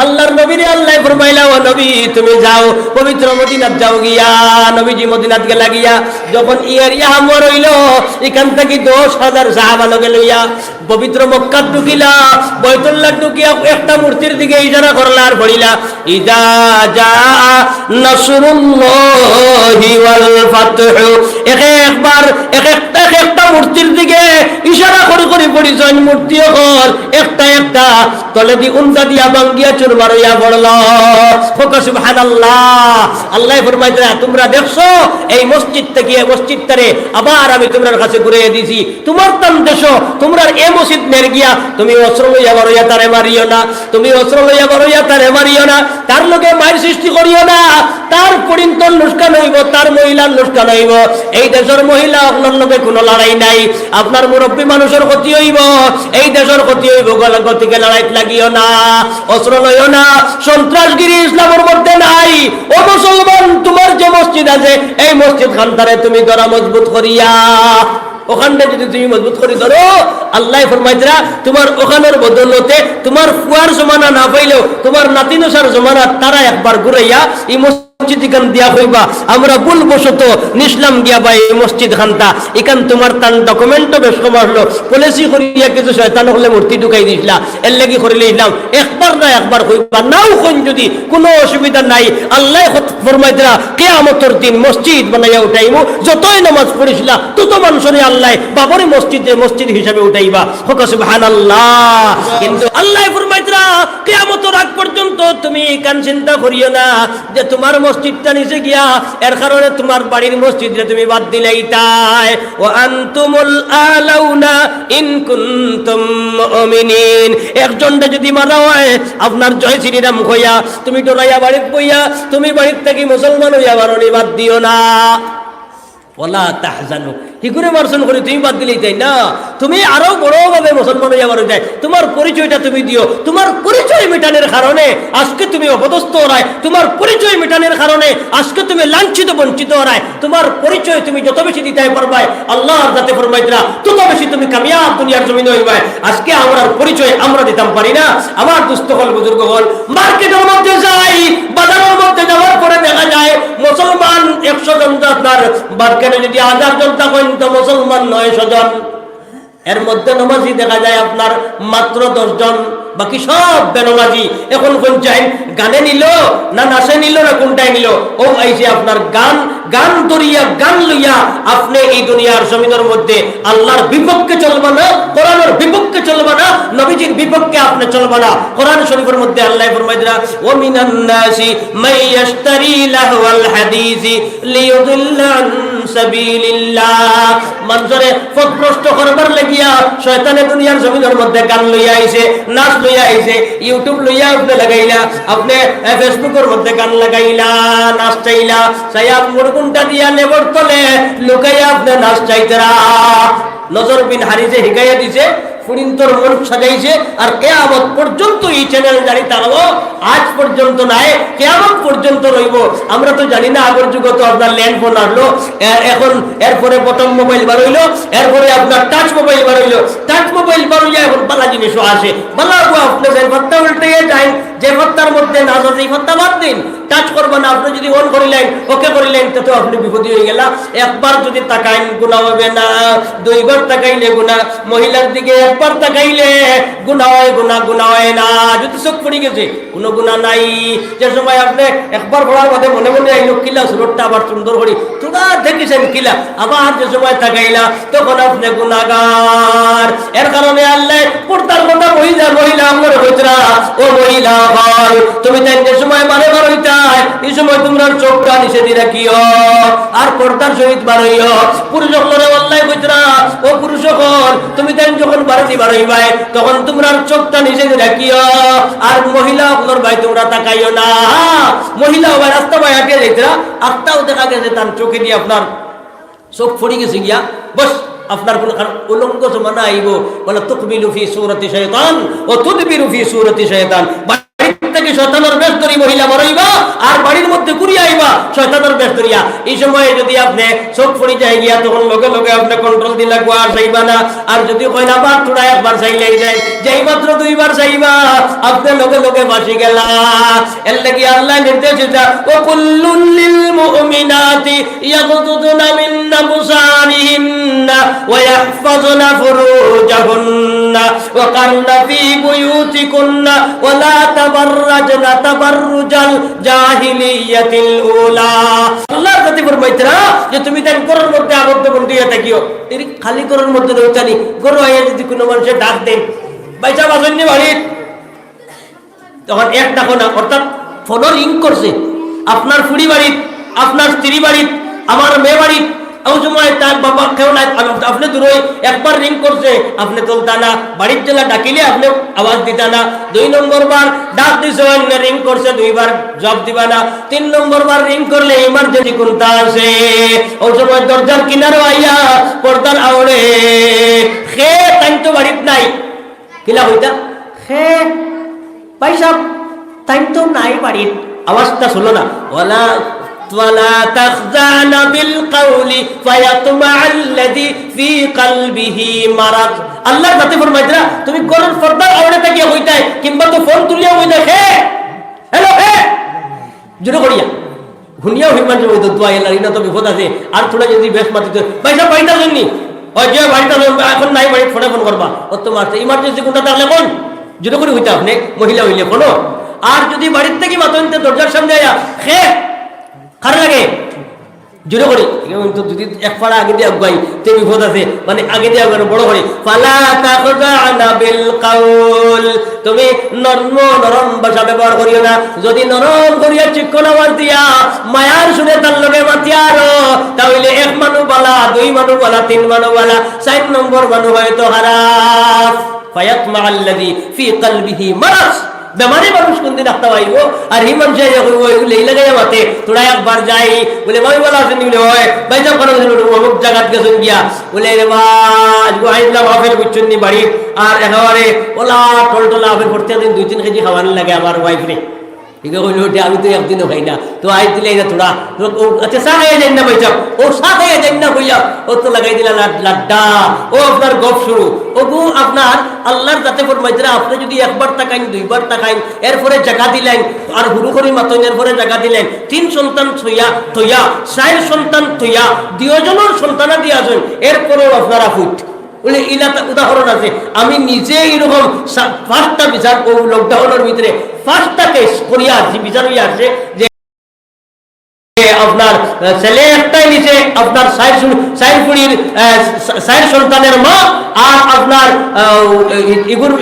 আল্লাহর নবীরে আল্লাহ ফরমাইলা, ও নবী তুমি যাও পবিত্র মদিনাত যাও গিয়া। নবীজি মদিনাত গেলা গিয়া যখন ইয়ারিয়া হামর হইল, এখান থেকে 10,000 সাহাবা লগে লইয়া পবিত্র মক্কাত ঢুকিলা। বাইতুল্লাহ ঢুকিয়া একটা মূর্তির দিকে ইশারা করলা আর পড়িলা, ইদা জা নাসরুল্লাহি ওয়াল ফাতহু। একবার একটা মূর্তির দিকে ইশারা করে করে পড়িছেন। মূর্তি হল একটা একটা তলে দি উন্ডা দিয়া বাঙ্গিয়া চুরমার হইয়া পড়ল। সুবহানাল্লাহ। আল্লাহ ফরমাইতে, তোমরা দেখছো এই মসজিদ থেকে মসজিদটারে আবার আমি তোমার কাছে ঘুরিয়ে দিছি। তোমার তান দেশো তোমরা এই মসজিদ নের গিয়া তুমি অস্ত্র লইয়া বড়ইয়া তারে মারিও না, তুমি অস্ত্র লইয়া বড়ইয়া তারে মারিও না, তার লোকে মায়ের সৃষ্টি করিও না। তার পরিন্তন নুস্কান হইব, তার মহিলার নুস্কান হইব। এই দেশের মহিলা আপনার লোকে কোনো লড়াই নাই, আপনার মুরব্বী মানুষের ক্ষতি হইব, এই দেশের ক্ষতি হইব। গতিকে লড়াইত লাগিও না, অস্ত্র লইও না। সন্ত্রাসগিরি ইসলামের মধ্যে নাই। ও মুসলমান, তোমার যে মসজিদ আছে এই মসজিদ খানটারে তুমি ধরা মজবুত করিয়া, ওখানটা যদি তুমি মজবুত করে ধরো, আল্লাহ ফরমাইতরা তোমার ওখানের বদলতে তোমার ফুয়ার জমানা না পাইলেও তোমার নাতিনসার জমানা তারা একবার ঘুরাইয়া এই মসজিদ এখান দিয়া হইবা। আমরা ভুল বশত নিসলাম গিয়া বা এই মসজিদ খানটা এখান তোমার তান ডকুমেন্টও বেশ কমারলো, পলিসি করিয়া কিছু শয়তান হলে মূর্তি ঢুকাই দিছিলা, এর লাগি করিলে ইসলাম একবার না একবার হইবা নাও কোন যদি কোনো অসুবিধা নাই। আল্লাহ ফরমাইতরা কিয়ামতের দিন মসজিদ বানাইয়া উঠাইমু, যতই নামাজ পড়িছিলা তত মানুষরে আল্লাহ বাবরে মসজিদ হিসাবে উঠাইবা। হোক সুবহানাল্লাহ। কিন্তু আল্লাহ ফরমাইতরা কিয়ামতের আগ পর্যন্ত তুমি কান চিন্তা করিও না যে তোমার মসজিদটা নিচে গিয়া এর কারণে তোমার বাড়ির মসজিদে তুমি বাদ দিলেই তাই। ওয়া আনতুমুল আলাউনা ইন কুনতুম মুমিনিন। একজনটা যদি মারা হয় আপনার জয় শ্রীরাম কইয়া তুমি ডরাইয়া বাড়িতে বইয়া তুমি বাড়ির থেকে মুসলমান হইয়া বারণি বাদ দিও না। ওয়ালা তাহজানু, কি করে মার্জন করে তুমি বাদ দিলেই তাই না, তুমি আরো বড়ভাবে মুসলমান হইয়া বারো যায়। তোমার পরিচয়টা তুমি দিও। তোমার পরিচয় মেটানোর কারণে আজকে তুমি অপদস্থ হরায়, তোমার পরিচয় মেটানোর কারণে আজকে তুমি লাঞ্ছিত বঞ্চিত হরায়। তোমার পরিচয় তুমি যত বেশি দিতে পারবাই আল্লাহর যাতে ফরমাইতরা তত বেশি তুমি কামিয়াব দুনিয়ার জমিনে হইবাই। আজকে আমরা পরিচয় আমরা দিতাম পারি না। আমার দুস্থ হল বুজুর্গ হল মার্কেটের মধ্যে যাই, বাজারের মধ্যে যাওয়ার পরে দেখা যায় মুসলমান 100 জন আপনার মার্কেটে যদি 1000 জন থাকেন তো মুসলমান 900 জন, এর মধ্যে নামাজি দেখা যায় আপনার মাত্র 10 জন, বাকি সব বেনামাজি। এখন কোন চাই গানে নিল না নাচে নিল না কোনটাই নিল, ও আইছে আপনার গান ধরিয়া গান লইয়া আপনি এই দুনিয়ার জমিনের মধ্যে আল্লাহর বিপক্ষে চলবা না, কোরআনের বিপক্ষে চলবা না, নবীজির বিপক্ষে আপনি চলবা না। কোরআন শরীফের মধ্যে আল্লাহ ফরমাইতরা ওয়া মিনান নাসি মান ইয়াশতারি লাহওয়াল হাদিসি লিয়ুদিল্লা আন সাবিলিল্লাহ। মানুষরে পথভ্রষ্ট করবার লাগিয়া শয়তানে দুনিয়ার জমিনের মধ্যে গান লইয়া আইছে, নাচ লইয়া আইছে, ইউটিউব লইয়া আপনি লাগাইলা, আপনি ফেসবুকের মধ্যে গান লাগাইলা, নাচ চাইলা, চাইয়া মুরগুনটা দিয়া নেবর তলে লুকাইয়া আপনি নাচ চাইতেরা। নজর বিন হারিজে হিকাইয়া দিছে, ফুরিন্তর মন সাজাইছে, আর কিয়ামত পর্যন্ত এই চ্যানেল জারি তারাবো, আজ পর্যন্ত নাই, কিয়ামত পর্যন্ত রইব। আমরা তো জানি না, আগের যুগে তো আপনার ল্যান্ড ফোন আসলো, এখন এরপরে বটম মোবাইল বার হইলো, এরপরে আপনার টাচ মোবাইল বার হইলো, টাচ মোবাইল বার হইয়া এখন বালা জিনিসও আসে। বালা আপনি যে ফত্তা উল্টে যায়, যে ফত্তার মধ্যে নাচ আছে এই ফত্তা বাদ দিন, টাচ করবেন না। আপনি যদি অন করিলেন, ওকে করিলেন, তো আপনি বিপদী হয়ে গেলা। একবার যদি তাকাইন গুনাহ হবে না, 2 বার তাকাইলে গুনাহ, মহিলার দিকে একবার তাকাইলে গুনাহ হয়, গুনাহ হয় না। যদি চোখ পড়ে গেছে কোনো গুনাহ নাই। যে সময় আপনি একবার পড়ার মধ্যে মনে মনে আইলো কিলা সুরতটা আবার সুন্দর করি তোরা দেখেছেন কিলা, আবার যে সময় তাকাইলা তখন আপনি গুনাহগার। এর কারণে আল্লাহ পর্দার কথা মহিলা আমার হইতরা, ও মহিলা হল তুমি তাই যে সময় মানে বার হইতাই এই সময় তোমরা চোখটা নিচে দিয়ে রাখিও আর পর্দার সহিত বার হইও। পুরুষ হলরে আল্লাহ হইতরা, ও পুরুষ হল তুমি তাই যখন বাড়ি বার হইবাই তখন তোমরা চোখটা নিচে দিয়ে রাখিও, আর মহিলা হলর ভাই তোমরা তাকাইও না। মহিলা ভাই রাস্তা ভাই হাঁটিয়ে যাইতরা, আত্মাও দেখা গেছে তার চোখে দিয়ে আপনার চোখ ফুড়ে গেছে গিয়া, বস আপনার কোন উলঙ্গ জমানা আইব, বলে তুকবিলু ফি সূরাতি শাইতান ও তুদবিরু ফি সূরাতি শাইতান। থেকে শয়তানের বেশ ধরি মহিলা বড়াইবা আর বাড়ির মধ্যে ঘুরিয়ে আইবা, শয়তানের বেশ ধরিয়া। এই সময়ে যদি আপনি চোখ পড়ি যায় গিয়া তখন লগে লগে আপনি কন্ট্রোল দিলা আর চাইবা না। আর যদি কইন আবার তোরা একবার চাইলেই যায়, যেই মাত্র দুইবার চাইবা আপনি লগে লগে বাসি গেলা। এর লাগি আল্লাহ নির্দেশ দিতা, ও কুল্লুল লিল মুমিনাতি ইয়াগুদুনা মিন আবসারিহিন্না ওয়া ইয়াহফাজনা ফুরুজাহুন্না ওয়া কারনা ফি বুয়ুতিকুন্না ওয়া লা তাবাররাজনা তাবাররুজাল জাহিলিয়াতিল উলা। আল্লাহর কাছে ফরমাইতরা যে তুমি তাই ঘরের মধ্যে আবদ্ধ বন্ধ হয়ে থাকিও। এই খালি ঘরের মধ্যে রইতানি, ঘর হয়ে যদি কোনো মানুষের ডাক দেন বাইচা বাসন্য বাড়ি, তখন এক ডাকো না, অর্থাৎ ফোনও রিং করছে আপনার ফুড়ি বাড়ি, আপনার স্ত্রী বাড়ি, আমার মেয়ে বাড়ি, ওই সময় তার বাবা কেউ নাই, আপনি দূরে একবার রিং করছে আপনি তুলতা না, বাড়ির জেলা ডাকিলে আপনি আওয়াজ দিতা না। 2 নম্বর বার ডাক দিছে রিং করছে 2 বার জবাব দিবা না। 3 নম্বর বার রিং করলে ইমার্জেন্সি কোনটা আছে, ওই সময় দরজার কিনারে আইয়া পর্দার আওড়ে খে তাই তো বাড়িত নাই, কিলা হইতা খে ভাই সাহেব তাই তো নাই বাড়িত, আওয়াজটা শুনো না। ওয়ালা তাখজানা বিল কওলি ফায়াতমাআল্লাযী ফি কলবিহি মারাদ। আল্লাহ তাতে ফরমাইতরা তুমি কোরআন পর্দার আওড়ে থেকে হইতাই কিংবা তো ফোন তুলিয়া হইতা হে হ্যালো হে জুড়ে করিয়া ঘুনিয়া হইমান যে তো দোয়া এলা ইনা তো বিপদ আছে। আর থোড়া যদি বেশ মাতিতে ভাই সাহেব বাড়িটা জন্নি ওই যে বাড়িটা এখন নাই বাড়ি ফোনে ফোন করবা অত মারতে ইমার্জেন্সি কোনটা থাকলে কোন জুড়ে করে হইতা আপনি মহিলা হইলে কোনো। আর যদি বাড়ির থেকে মাতনতে দরজার সামনে আয়া হে খারাপ লাগে জুড়ে করি কিন্তু যদি এক পাড়া আগে দিয়ে আগাই তে বিপদ আছে, মানে আগে দিয়ে আগানো বড় করি। ফালা তাখজানা বিল কাউল, তুমি নরম ভাষা ব্যবহার করিও না। যদি নরম করিয়া চিকন আওয়াজ দিয়া মায়ার শুনে তার লগে মাতিয়ারো তাহলে 1 মানু বালা 2 মানু বালা 3 মানু বালা 4 নম্বর মানু হয়তো খারাপ। ফায়াতমাআল্লাযী ফি কলবিহি মারাদ, বেমারি মানুষ কোনদিন একটা পাইব আর হি মানুষ এই লাগাই মাতে তোরা একবার যাই বলে ভাই বলা আছেন বলে হয় ভাই যাও কোনো অমুক জায়গাত গেছেন গিয়া বলে রে আইলাম আফের বুঝছেন নি বাড়ি আর একেবারে ওলা টলটলা আফের পড়তে দিন 2-3 কেজি খাওয়ানো লাগে আমার ওয়াইফ রে। ঠিক হইল ওটা আমি তো একদিনও খাই না, তো আই দিলে না তোরা আচ্ছা চা খাইয়া যাই না ভাই যাও ও চা খাইয়া যাই না হইয়া ও তো লাগাই দিলা লাড্ডা ও আপনার গপ শুরু ও গু আপনার আল্লাহর যাতে ফরমাইতরা আপনি যদি একবার তাকাইন 2 বার তাকাইন এরপরে জায়গা দিলেন আর হুরু করি মাতন এরপরে জায়গা দিলেন 3 সন্তান থইয়া 4 সন্তান থইয়া 2 জনের সন্তানা দিয়া আছেন এরপরেও আপনারা ফুট বলে ইলাকা উদাহরণ আছে। আমি নিজে এরকম 5টা বিচার ও লকডাউনের ভিতরে 5টা কেস করিয়া আসছি, বিচার হইয়া আসছে যে আপনার ছেলে একটাই নিচে আপনার 4 সন্তানের মা আর আপনার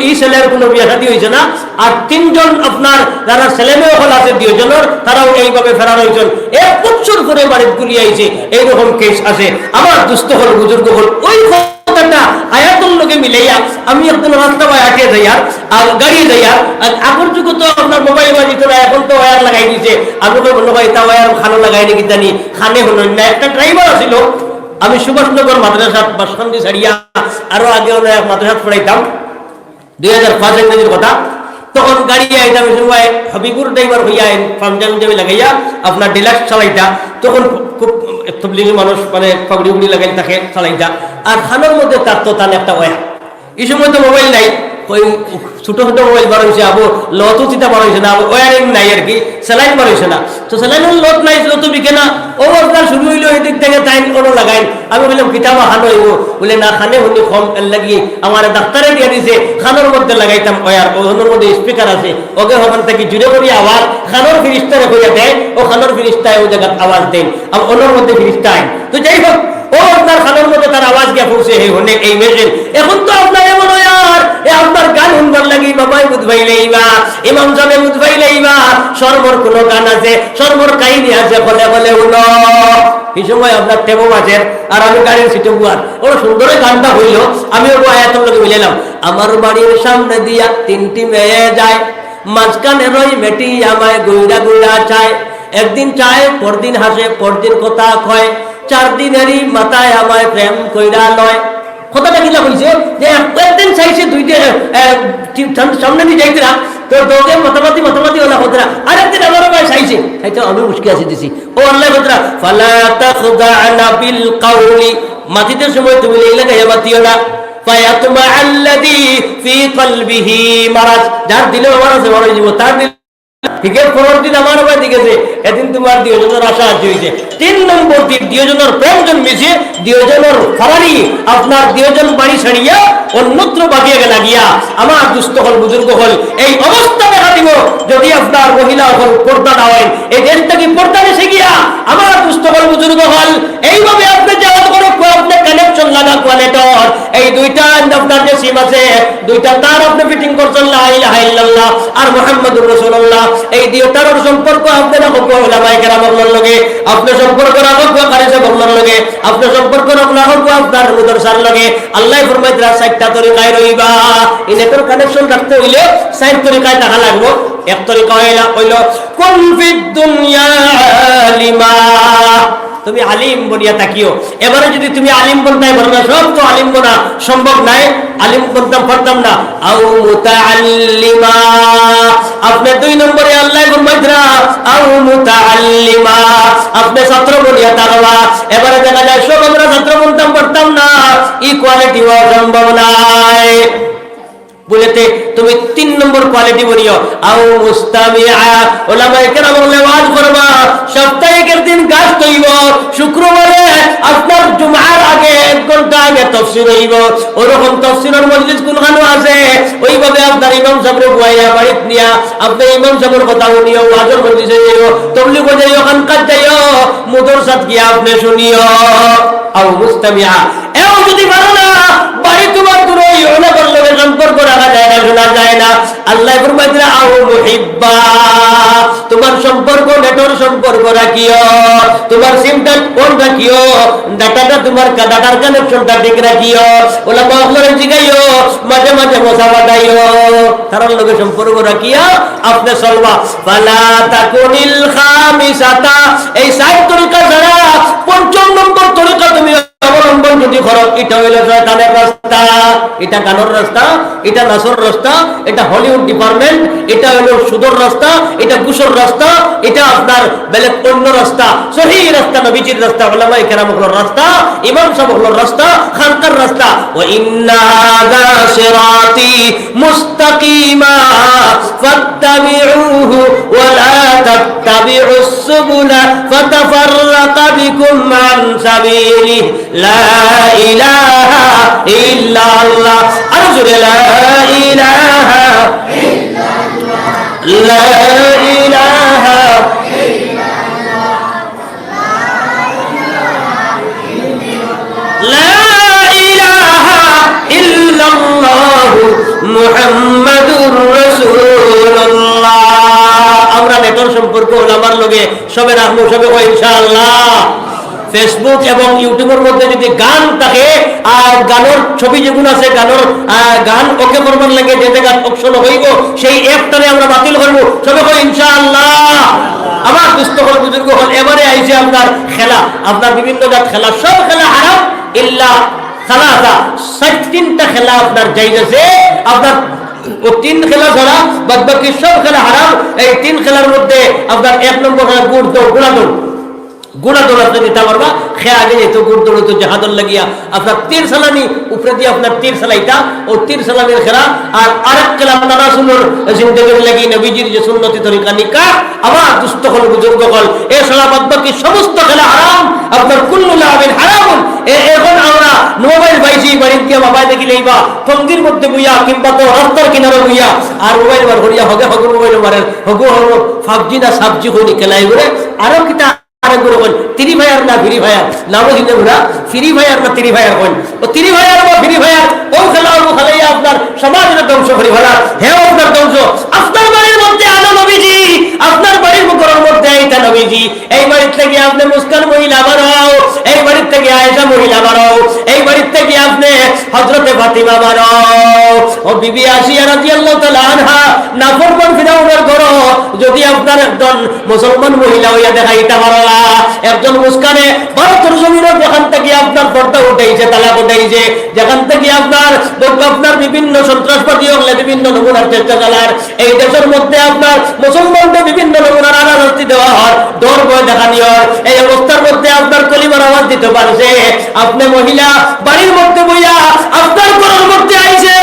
এই ছেলের কোনো বিয়ে শাদী হয়েছে না, আর 3 জন আপনার যারা ছেলে মেয়ে হল আছে 2 জনের তারাও এইভাবে ফেরার হয়েছেন 1 বছর করে বাড়ি গুলিয়ে আইছে। এইরকম কেস আছে। আমার দুস্থ হল বুজুর্গ হল ওই আয়াতুল লোকে মিলাইয়া আমি একদম রাস্তা বা হাঁটিয়ে যাই আর গাড়ি যাই আগের যুগে তো আপনার মোবাইল বাজিত না, এখন তো ওয়ার লাগাই দিয়েছে। আমি তো মনে হয় তা ওয়ার খানো লাগাই নাকি জানি খানে হলো না। একটা ড্রাইভার আছিল, আমি সুভাষনগর মাদ্রাসা বাসকান্দি ছাড়িয়া আরো আগে এক মাদ্রাসা পড়াইতাম 2005 ইংরেজির কথা। তখন গাড়ি আইতাম সময় হবিবুর ড্রাইভার হইয়া পাঞ্জাবি লাগাইয়া আপনার ডিলাক্স চালাইতা। তখন খুব তবলিগি মানুষ মানে পাগড়ি উড়ি লাগাই তাকে চালাইতা। আর খানোর মধ্যে তার তো তান একটা ওয়া এই সময় তো মোবাইল নাই, ওই ছোট ছোট মোবাইল বার হয়েছে আবু লতো চিতা বার হয়েছে না, ওয়ারিং নাই আর কি, স্যালাইন বার হয়েছে না। তো স্যালাইনের লত নাই, লত বিকে না। ও আপনার শুরু হইলো এদিক থেকে তাই কোনো লাগাইন। আমি বললাম কিতাবা খানো হইব বলে না খানে হলি কম লাগি আমার ডাক্তারে দিয়ে দিছে খানোর মধ্যে লাগাইতাম ওয়ার, ওর মধ্যে স্পিকার আছে ওকে ওখান থেকে জুড়ে করি আওয়াজ খানোর ফিরিস্তারে হইয়া দেয় ও খানোর ফিরিস্তায় ওই জায়গায় আওয়াজ দেন ওনার মধ্যে ফিরিস্তায়। তো যাই হোক ও আপনার খানোর মধ্যে তার আওয়াজ গিয়া পৌঁছে এই মেশিন। এখন তো আপনার এমন আর আপনার গান শুনবার লাগি বাবাই বুঝবাইলেইবা ইমাম সাহেব বুঝবাইলেইবা সর্বর কোনো গান আছে, সর্বর কাহিনী আছে, বলে বলে উনো এই সময় আপনার টেবো মাছের আর আমি গাড়ির সিটে বুয়ার ওরা সুন্দর গানটা হইল। আমি ওর আয়াতের লোকে মিলাইলাম আমার বাড়ির সামনে দিয়া 3টি মেয়ে যায়, মাঝখানে রই মেটি আমায় গুইরা গুইরা চায়, একদিন চায় পরদিন হাসে পরদিন কথা কয়, 4 দিনেরই মাথায় আমায় প্রেম কইরা লয়। কথাটা কিলা কইছে যে একদিন চাইছে 2টা সামনে দিয়ে যাইতে না তো দোকে মতামতি ওলা কথা আরেকদিন আমার চাইছে চাইতে আমি মুশকিল আছে দিছি। ও আল্লাহ বলরা ফালা তাখদা'না বিল কাউলি, মাটিতে সময় তুমি এই লাগাইয়া মাতিও না। ফায়াতমা আল্লাযী ফি কলবিহি মারাজ, যার দিলে মারাজ মরে যাব, তার দিলে ঠিক আছে। পরের দিন আমার বাড়ি দিকেছে, এদিন তোমার দুজনের আশা হয়েছে। 3 নম্বর দিন দুজনের প্রেম জন্মেছে, দুজনের ফরারি আপনার দুজন বাড়ি ছাড়িয়া অন্যত্র বাগিয়ে গেলা গিয়া। আমার দুস্থ হল বুজুর্গ হল এই অবস্থা দেখা দিব যদি আপনার মহিলা হল পর্দা না হয়, এই দেশটা কি পর্দা এসে গিয়া আমার দুস্থ হল বুজুর্গ হল এইভাবে আপনি যাওয়ার করে আপনি কানেকশন লাগা কোয়ালেটর এই দুইটা আপনার যে সিম আছে দুইটা তার আপনি ফিটিং করছেন লা ইলাহা ইল্লাল্লাহ আর মুহাম্মাদুর রাসূলুল্লাহ, এই দুইটার সম্পর্ক আপনি না হোক ওলামায়ে কেরামের লগে, আপনি সম্পর্ক রাখো কারিসে বললার লগে, আপনি সম্পর্ক রাখো আপনার মুদরসার লগে। আল্লাহ ফরমায় তারা 4টা তরিকায় রইবা। ইনেটোর কানেকশন রাখতে হইলে 4 তরিকায় টাকা লাগবে। এক তরিকা হইল কুন ফিদ দুনিয়া আলিমা, তুমি আলিম বনিয়া তাকিও। এবারে যদি তুমি আলিম বনতে পারো না, সব তো আলিম বনা সম্ভব নাই, আলিম বনতাম পারতাম না। আও মুতাআল্লিমা, আপনি 2 নম্বরে আল্লাহ ফরমাইতরা আও মুতাআল্লিমা, আপনি ছাত্র বনিয়া তাকবা। এবারে দেখা যায় সব আমরা ছাত্র বনতাম পারতাম না, ইকুয়ালিটি হওয়া সম্ভব নাই। বলেতে তুমি 3 নম্বর কোয়ালিটি বনিও আও মুস্তামিআ, উলামায়ে কেরাম ওয়াজ করবা, সপ্তাহের দিন গাছ তৈব, শুক্রবারে আপনার জুমার আগে 1 ঘন্টা আগে তাফসীর হইব। ওরকম তাফসীরের মজলিস কোনখানে আছে ওইভাবে আপনার ইমাম সাহেবের বুয়াইয়া বাড়িত নিয়া আপনি ইমাম সাহেবের কথা শুনিও, ওয়াজের মজলিসে যাইও, তাবলীগ যাইও, খানকাত যাইও, মাদ্রাসাত গিয়া আপনি শুনিও। আও মুস্তামিআ, এও যদি পারো না বাড়ি তোমার দূরে ওলামার লগে সম্পর্ক রাখা যায় না, শোনা যায় না, আল্লাহ ফরমাইতরা আও মুহিব্বা, তোমার সম্পর্ক নেটর সম্পর্ক রাখিও, তোমার সিমটা কোন রাখিও, ডাটাটা তোমার ডাটার কানেকশনটা ঠিক রাখিও, ওলামা আপনারা জিগাইও, মাঝে মাঝে মশা বাটাইও, তার লগে সম্পর্ক রাখিয়া আপনি চলবা। ফালা তাকুনিল খামিসাতা, এই 4 তরিকা ছাড়া 5ম নম্বর তরিকা তুমি অবলম্বন যদি করো, এটা হইল শয়তানের রাস্তা, এটা গানের রাস্তা, এটা নাচের রাস্তা, এটা হলিউড ডিপার্টমেন্ট, এটা হইল সুদর রাস্তা, এটা ঘুষের রাস্তা, এটা আপনার বেলেগ অন্য রাস্তা। সহিহ রাস্তা নবীজির রাস্তা, উলামায়ে কেরামের রাস্তা, ইমাম সাহেবের রাস্তা, খানকার রাস্তা। ওয়া ইন্না হাযা সিরাতি মুস্তাকিমা ফাত্তাবিউহু ওয়া লা তাত্তাবিউস সুবুলা ফাতাফাররাকা বিকুম আন সাবিলিহি লা ইলাহা ইল্লাল্লাহ, আর জোরে লা ইলাহা ইল্লাল্লাহ, লা ইলাহা ইল্লাল্লাহ, লা ইলাহা ইল্লাল্লাহ মুহাম্মাদুর রাসূলুল্লাহ। আমরা নেটর সম্পর্ক ওলামার লগে সবে রাখবো, সবে কই ইনশাআল্লাহ। ফেসবুক এবং ইউটিউবের মধ্যে যদি গান থাকে আর গানের ছবি যেগুলো আছে গান ওকে করবার লাগে যে জায়গা অপশন হইব সেই অ্যাপটারে আমরা বাতিল করবো, সবে কই ইনশাআল্লাহ। আমার দুস্থ হল বুজুর্গ হল এবারে আইছে আপনার খেলা, আপনার বিভিন্ন জাত খেলা, সব খেলা হারাম ইল্লা সালাসা, 3টা খেলা আপনার জায়েজ আছে। আপনার ও 3 খেলা ছাড়া বাদ বাকি সব খেলা হারাম। এই 3 খেলার মধ্যে আপনার 1 নম্বর খেলা গুড় দৌড়, গুড়া দৌড় আপনি দিতে পারবা। খেয়ে আগে যেত গুড় দৌড় তো জাহাদর লাগিয়া আপনার 3 সালামি উপরে দিয়ে আপনার 3 সালাইটা ও 3 সালামের খেলা। আর আরেক খেলা আপনার রাসূলের জিন্দেগির লাগি নবীজির যে সুন্নতি তরিকা নিকাহ, আমার দুস্থ হল বুজুর্গ হল এ সালা বাদ বাকি সমস্ত খেলা হারাম, আপনার কুল্লু লাবিন হারামুন। এখন আমরা মোবাইল পাইছি বাড়ির গিয়া মোবাইল দেখিলেই বা টঙ্গির মধ্যে বইয়া কিংবা তো রাস্তার কিনারে বইয়া আর মোবাইল বার করিয়া হগে হগে মোবাইল মারে হগু হল ফাবজি না সাবজি হইনি খেলাই করে আরো কিতা ফ্রি ফায়ার না ফ্রি ফায়ার নামও কিন্তু ফ্রি ফায়ার না ফ্রি ফায়ার হন ও ফ্রি ফায়ার বা ফ্রি ফায়ার ও খেলা ও খেলাইয়া আপনার সমাজের ধ্বংস করি ফেলা, হ্যাঁ আপনার ধ্বংস। আপনার বাড়ির মধ্যে আলো নবীজি, আপনার বাড়ির মুখরের মধ্যে এইটা নবীজি, এই বাড়ির থেকে আপনি মুস্কান মহিলা বানাও, এই বাড়ির থেকে আয়েশা মহিলা বানাও, এই বাড়ির থেকে আপনি হযরতে ফাতিমা বানাও, ও বিবি আসিয়া রাদিয়াল্লাহু তাআলা আনহা নাফরমান ফিরাউনের ঘর যদি আপনার একজন মুসলমান মহিলা হইয়া দেখাইতে পারলা, একজন মুস্কানে ভারতের জমিনের যেখান থেকে আপনার পর্দা উঠেছে, তালাক উঠেছে, যেখান থেকে আপনার বিভিন্ন সন্ত্রাসবাদী হলে বিভিন্ন নমুনার চেষ্টা চালার, এই দেশের মধ্যে আপনার মুসলমানদের বিভিন্ন নমুনার আনারস্তি শাস্তি দেওয়া হয়, ডর ভয় দেখানি হয়। এই অবস্থার মধ্যে আপনার কলিমার আওয়াজ দিতে পারছে, আপনি মহিলা বাড়ির মধ্যে বইয়া আপনার ঘরের মধ্যে আইছে,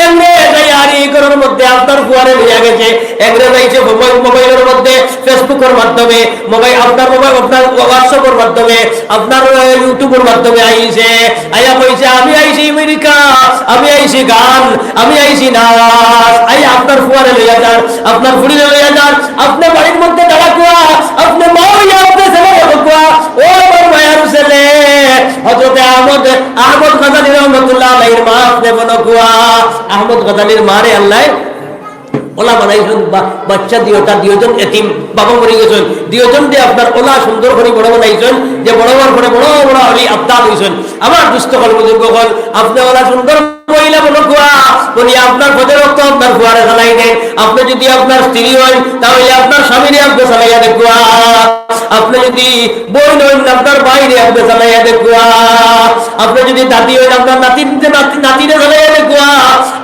এমনি যাই আর এই ঘরের মধ্যে আপনার ফুয়ারে লইয়া গেছে, এমনি যাইছে মোবাইলের মধ্যে ফেসবুকের মাধ্যমে, মোবাইল আপনার হোয়াটসঅ্যাপের মাধ্যমে, আপনার ইউটিউবের মাধ্যমে আইছে, আইয়া কইছে আমি আইছি আমেরিকা, আমি আইছি গান, আমি আইছি নাচ, আই আপনার ফুয়ারে লইয়া যান, আপনার ফুড়িরে লইয়া যান, আপনি বাড়ির মধ্যে দাঁড়া কুয়া, আপনি মা হইয়া আপনি ছেলে কুয়া, ও আমার মায়ের ছেলে হযরত আহমদ গজালী রহমাতুল্লাহ আলাইহির মা আপনি বলো কুয়া, আহমদ গজালীর মারে আল্লাহ ওলা বানাইছেন, বাচ্চা দুইজন এতিম, বাবা মরে গেছেন, দুইজন দিয়ে আপনার ওলা সুন্দর করে বড় বানাইছেন, যে বড় বড় করে বড় বড় হলি আবদাল হয়েছেন। আমার দুস্থ হল বুজুর্গ হল, আপনি ওলা সুন্দর মহিলা বলো কুয়া বলি, আপনার পদের রক্ত আপনার ফুয়ারে চালাই দেন। আপনি যদি আপনার স্ত্রী হন তাহলে আপনার স্বামীরে আপনি চালাইয়া দেখুয়া, আপনি যদি বই নন আপনার বাইরে আপনি চালাইয়া দেখুয়া, আপনি যদি দাদি হন আপনার নাতিরে চালাইয়া দেখুয়া,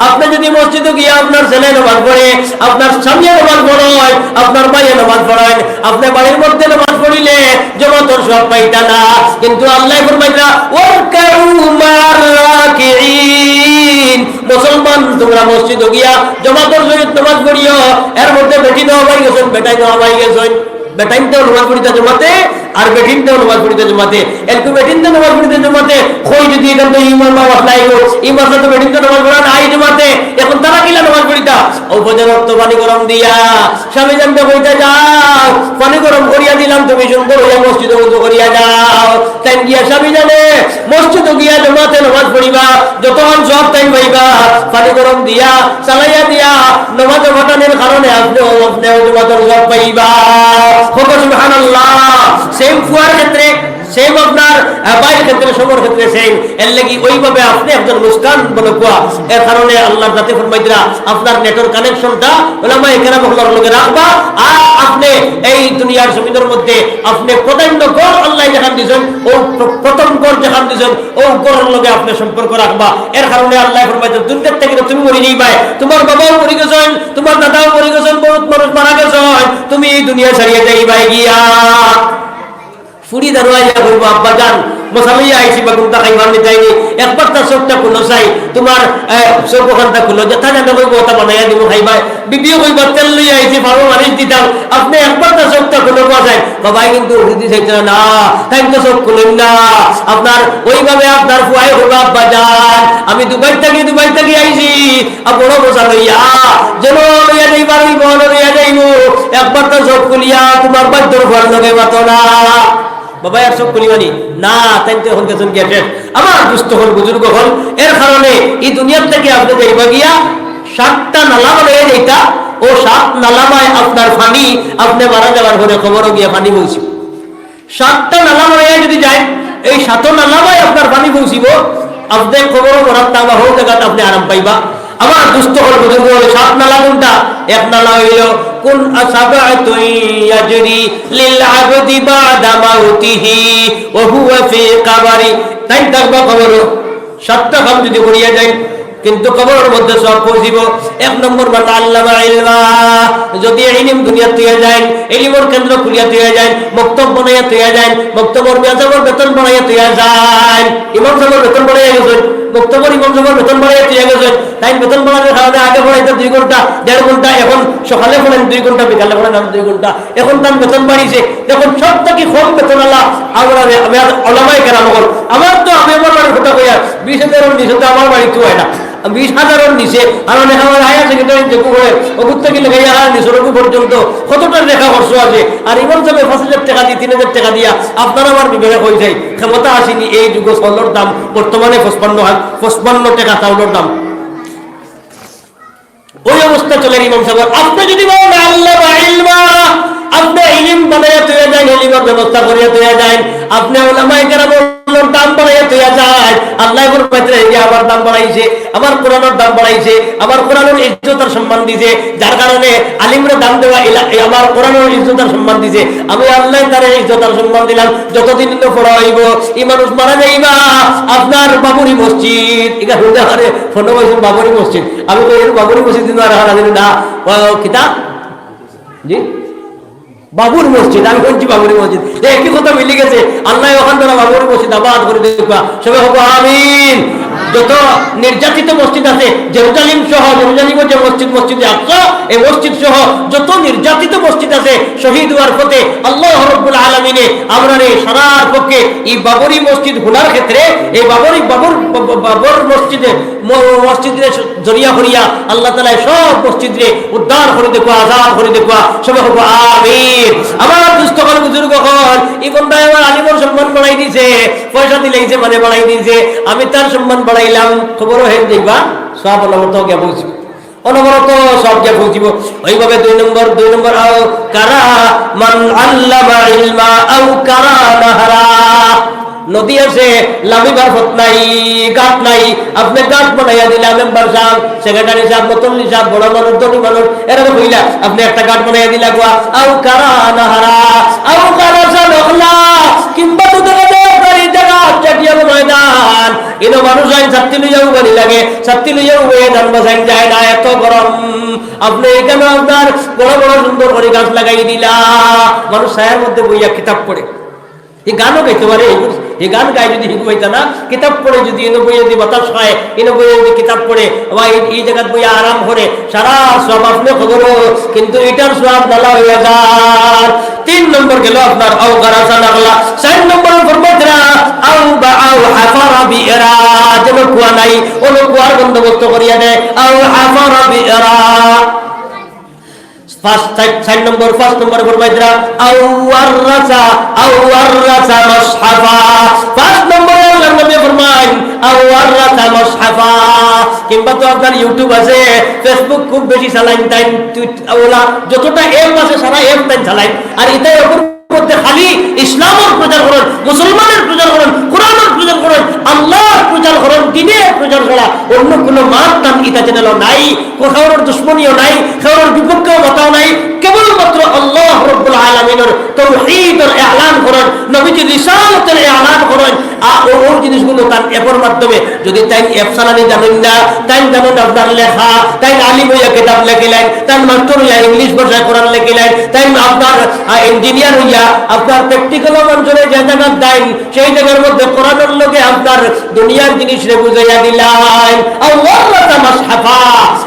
আপনি যদি মসজিদে গিয়ে আপনার ছেলে নামাজ পড়ে, আপনার স্বামী নামাজ পড়েন, আপনার মাইয়ে নামাজ পড়েন, আপনি বাড়ির মধ্যে নামাজ পড়িলে জমাতর সব পাইতা না, কিন্তু আল্লাহ ফরমাইতা ওয়ারকাউ মা'আর রাকিঈন, মুসলমান তোমরা মসজিদে গিয়া জমাতর সহিত নামাজ পড়িও। এর মধ্যে বেটি দেওয়া হয়ে গেছেন, বেটাই দেওয়া হয়ে গেছেন, বেটাইনতেও নামাজ পড়িতে জমাতে আর বেটিনতেও নামাজ পড়িতে জমাতে, একটু বেটিনতে নামাজ পড়িতে জমাতে কই যদি এখান থেকে ইমাম বাবা নাই গো, এই মাসে তো বেটিনতে নামাজ পড়া নাই জমাতে, এখন তারা কিলা নামাজ পড়িতা উপজের রক্ত পানি গরম দিয়া স্বামী জানতে কইতে যাও, পানি গরম করিয়া দিলাম, তুমি সুন্দর হইয়া মসজিদে উজু করিয়া যাও। তাই গিয়া স্বামী জানে মসজিদে গিয়া জমাতে নামাজ পড়িবা, যতক্ষণ সব টাইম পাইবা পানি গরম দিয়া চালাইয়া দিয়া নামাজ ঘটানোর কারণে আপনিও জমাতের সব পাইবা। সুবহানাল্লাহ। সেম ফুয়ার ক্ষেত্রে সেম, আপনার বাইরের ক্ষেত্রে, সবর ক্ষেত্রে সেম। এর লাগি ওইভাবে আপনি একজন মুস্কান বলে কুয়া, এর কারণে আল্লাহর জাতি ফরমাইতরা আপনার নেটওয়ার্ক কানেকশনটা ওলামায়ে কেরাম হলার লগে রাখবা। আর আপনি এই দুনিয়ার জমিনের মধ্যে আপনি প্রধান্য গড় আল্লাহ যেখান দিয়েছেন, ও প্রথম গড় যেখান দিয়েছেন ও গড়ের লগে আপনি সম্পর্ক রাখবা। এর কারণে আল্লাহ ফরমাইতেন দুনিয়ার থেকে তুমি মরে যাইবা, তোমার বাবাও মরে গেছেন, তোমার দাদাও মরে গেছেন, বহুত মানুষ মারা গেছেন, তুমি এই দুনিয়া ছাড়িয়ে যাইবা গিয়া। ফুড়ি দাঁড়াইয়া বলবো আব্বা যান মশালাইয়া আইসি বা কোনটা খাইবার নিতাইনি, একবার তার চোখটা খুলো চাই, তোমার চোখ ওখানটা খুলো, যেটা জানা বলবো ওটা বানাইয়া দিব খাইবা। বিবিও কইবা তেল লইয়া আইসি ভালো মারিচ দিতাম, আপনি একবার তার চোখটা খুলো পাওয়া যায়, বাবাই কিন্তু উঠে চাইছে না, তাই তো চোখ খুলেন না। আপনার ওইভাবে আপনার ফুয়াই হলো আব্বা যান আমি দুবাই থেকে আইসি, বড় মশা লইয়া যেন লইয়া যাইবার লইয়া যাইব, একবার তার চোখ খুলিয়া তোমার বাধ্যর ঘর লগে মাতো না, বাবা আর সব কলিমানি না, তাই তো এখন গেছেন গিয়া শেষ। আমার দুস্থ হল বুজুর্গ হল, এর কারণে এই দুনিয়ার থেকে আপনি যাইবা গিয়া 7টা নালা বানাইয়া যাইতা, ও 7 নালামায় আপনার পানি আপনি মারা যাওয়ার পরে খবরও গিয়া পানি পৌঁছি, 7টা নালা বানাইয়া যদি যায় এই 7 নালামায় আপনার পানি পৌঁছিব, আপনি খবরও মরার তাবা হোক জায়গাটা আপনি আরাম পাইবা। আমার দুস্থ হল বুজুর্গ হল 7 নালা কোনটা? এক নালা হইল কুন আসাবাতুন ইয়াজরি লিল আবদি বাদা মাউতিহি ওয়া হুয়া ফি কবরি, তাই থাকবা খবর 7টা কাম যদি করিয়া যায় কিন্তু কবরের মধ্যে সব পৌঁছিব। 1 নম্বর বান্দা আল্লামা ইলমা, যদি ইলম দুনিয়া তুইয়া যায়, ইলমের কেন্দ্র খুলিয়া তুইয়া যায়, বক্তব্য বানাইয়া তুইয়া যায়, বক্তব্যের মেয়াজের বেতন বানাইয়া তুইয়া যায়, ইমাম সাহেবের বেতন বানাইয়া গেছেন, বক্তব্যের ইমাম সাহেবের বেতন বানাইয়া তুইয়া গেছেন, তাই বেতন বানানোর কারণে আগে পড়াইতে 2 ঘন্টা 1.5 ঘন্টা, এখন সকালে পড়েন 2 ঘন্টা, বিকালে পড়েন 2 ঘন্টা, এখন তার বেতন বাড়িয়েছে। এখন সব থেকে কম বেতন আল্লাহ আমরা আমি ওলামায়ে কেরাম হল, আমার তো আমি আমার বাড়ির কথা কইয়া 20,000 নিচে তো আমার বাড়িতে হয় না, 20,000 নিচে আমার লেখা হায়ার সেকেন্ডারি যেকু হয় ওগুর থেকে লেখাইয়া নিচের পর্যন্ত কতটা লেখা খরচ আছে। আর ইমাম সাহেব 5,000 টাকা দিয়ে 3,000 টাকা দিয়া আপনার আমার বিবেক হয়ে যায়, ক্ষমতা আসেনি এই যুগ চাউলের দাম বর্তমানে 55 টাকা চাউলের দাম, ওই অবস্থা চলে ইমাম সাহেব। আপনি যদি বলেন আল্লাহ ইলমা, আপনি ইলম বানাইয়া তুইয়া যায়, ইলমের ব্যবস্থা করিয়া তুইয়া যায়, আপনি ওলামায়ে কেরাম দাম বাড়াইয়া তুইয়া যায়, আল্লাহ ফরমাইতে আমার দাম বাড়াইছে, আমার কোরআনের দাম বাড়াইছে, আমার কোরআনের ইজ্জত আর সম্মান দিছে, যার কারণে আলিমরা দাম দেওয়া আমার কোরআনের ইজ্জত আর সম্মান দিছে, আমি আল্লাহ তার ইজ্জত আর সম্মান দিলাম। যতদিন পড়া হইব এই মানুষ মারা যাইবা, আপনার বাবুরি মসজিদ এখানে ফোন বলছেন বাবুরি মসজিদ, আমি তো বাবুরি মসজিদ দিন আর না কিতাব জি বাবুর মসজিদ, আমি বলছি বাবুর মসজিদ, একই কথা মিলে গেছে। আল্লাহ ওখান দ্বারা বাবুর মসজিদ আবাদ করে দেখবা, সবাই হবো আমিন। যত নির্যাতিত মসজিদ আছে জেরুজালিম সহ, জেরুজালিমের যে মসজিদ, মসজিদে আকসা, এই মসজিদ সহ যত নির্যাতিত মসজিদ আছে শহীদ হওয়ার পথে আল্লাহ রাব্বুল আলামিনে আমরা সারার পক্ষে এই বাবরি মসজিদ খোলার ক্ষেত্রে এই বাবর মসজিদের জরিয়া করিয়া আল্লাহ তাআলা সব মসজিদে উদ্ধার করে দেখো, আজাদ করে দেখো, সবাই হবো আমিন। আমার দুস্থকল বুজুর্গ হল এই বন্ধায় আমার আলিমর সম্মান বাড়াই দিয়েছে, পয়সা দিলেইছে মানে বাড়াই দিয়েছে, আমি তার সম্মান বাড়াইলাম। খবরও হেন দেখবা সব অনবরত জ্ঞা পৌঁছিব, অনবরত সব জ্ঞা পৌঁছিব। ওইভাবে দুই নম্বর আও কারা মান আল্লামা ইলমা আও কারা নাহারা। নদী আছে লামিবার ফত নাই, গাট নাই, আপনি গাট বানাইয়া দিলে মেম্বার সাহেব, সেক্রেটারি সাহেব, মতল্লি সাহেব, বড় মানুষ, ধনী মানুষ, এরকম হইলা আপনি একটা গাট বানাইয়া দিলা গোয়া। আও কারা নাহারা আও কারা সালহলা, কিংবা তো দেখা যায় গাড়ি জায়গা চাটিয়া ময়দান এনো মানুষ আইন ছাত্রী লইয়াও গাড়ি লাগে, ছাত্রী লইয়াও হয়ে যান বাসাইন যায় না, এত গরম। আপনি এখানে আপনার বড় বড় সুন্দর করে গাছ লাগাই দিলা, মানুষ ছায়ার মধ্যে বইয়া কিতাব পড়ে। এই গানও গাইতে পারে, এই গান গায়ে যদি হিকু হইতা না, কিতাব পড়ে যদি এনে বইয়ে যদি বাতাস খায়, এনে বইয়ে যদি কিতাব পড়ে বা এই জায়গায় বইয়া আরাম করে সারা সব আপনি খবর, কিন্তু এটার সব নালা হইয়া যান। 3 নম্বর গেল আপনার আও গারাসা নাগলা। 4 নম্বর ফরমাতরা আও বা আও হাফারা বিরা, যেন কুয়া নাই ওন কুয়ার বন্দোবস্ত করিয়া দেয়। আও হাফারা বিরা। 5 নম্বর ফরমাইতরা আও ওয়াররাসা মুসহাফা। 5 নম্বর আল্লাহর নবী ফরমান আও ওয়াররাসা মুসহাফা। কিংবা তো আপনার ইউটিউব আছে, ফেসবুক খুব বেশি চালাইন, তাই ওলা যতটা এপ আছে সারা এপ তাই চালাইন, আর এটাই ওপর মধ্যে খালি ইসলামের প্রচার করেন, মুসলমানের প্রচার করেন, কোরআনের প্রচার করেন, আল্লাহর প্রচার করেন, দ্বীনের প্রচার করা অন্য কোনো মাত নাম ইতা চ্যানেলও নাই, কারোর দুশ্মনীও নাই, কারোর বিপক্ষেও মাতাও নাই, কেবলমাত্র আল্লাহ রাব্বুল আলামিনের তাওহীদের ইলান করেন, নবীজির রিসালাতের ইলান করেন। ওই জিনিসগুলো তার অ্যাপের মাধ্যমে যদি তাই অ্যাপ চালানি জানেন না, তাই জানেন আপনার লেখা, তাই আলিম হইয়া কিতাব লেখিলেন, তাই মাস্টার হইয়া ইংলিশ ভাষায় কোরআন লেখিলেন, তাই আপনার ইঞ্জিনিয়ার হইয়া আপনার প্র্যাকটিক্যাল অঞ্চলে যে জায়গা দেন সেই জায়গার মধ্যে কোরআনের লোকে আপনার দুনিয়ার জিনিস রে বুঝাইয়া দিলেন। আল্লাহ মাসহাফা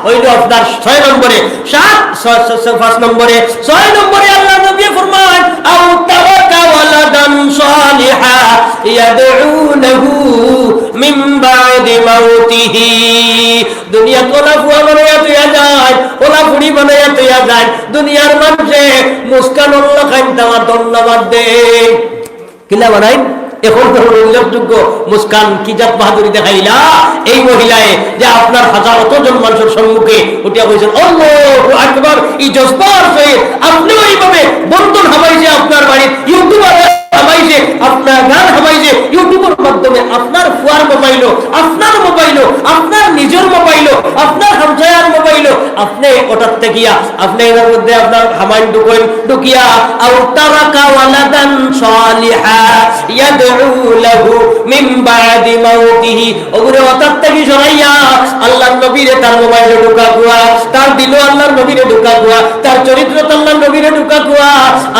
ওইটা আপনার 6 নম্বরে। 5 নম্বরে 6 নম্বরে আল্লাহ নবী ফরমান আও তাওয়াকা ওয়ালাদান সালিহা ইয়াদউনহু মিন বাদি মাউতিহি। দুনিয়া তোলা ফুয়া বানাইয়া তুইয়া যায়, ওলা ফুড়ি বানাইয়া তুইয়া যায়, দুনিয়ার মানুষে মুস্কান আল্লাহ খাইন তাওয়া ধন্যবাদ দে। কিলা বানাই এখন উল্লেখযোগ্য মুস্কান কি জাত বাহাদুরি দেখাইলা এই মহিলায় যে আপনার হাজার অতজন মানুষের সম্মুখে উঠিয়া কইছেন আল্লাহু আকবার। এই জজবার সহিত আপনিও এইভাবে বন্ধন হামাইছে, আপনার বাড়ির ইউটিউবার হামাইছে, আপনার গান হামাইছে ইউটিউবের মাধ্যমে, আপনার ফুয়ার মোবাইলও, আপনার মোবাইলও, আপনার নিজের মোবাইলও, আপনার হামসায়ার মোবাইলও, আপনি ওটাতে গিয়া আপনি এর মধ্যে আপনার হামাইন ঢুকিয়া আও তারাকা ওয়ালাদান সালিহা ইয়াদউ লাহু মিন বাদি মাউতিহি। ওগুরে ওটাতে কি সরাইয়া আল্লাহর নবীরে তার মোবাইলে ঢুকা কুয়া, তার দিলও আল্লাহর নবীরে ঢুকা কুয়া, তার চরিত্র আল্লাহর নবীরে ঢুকা কুয়া,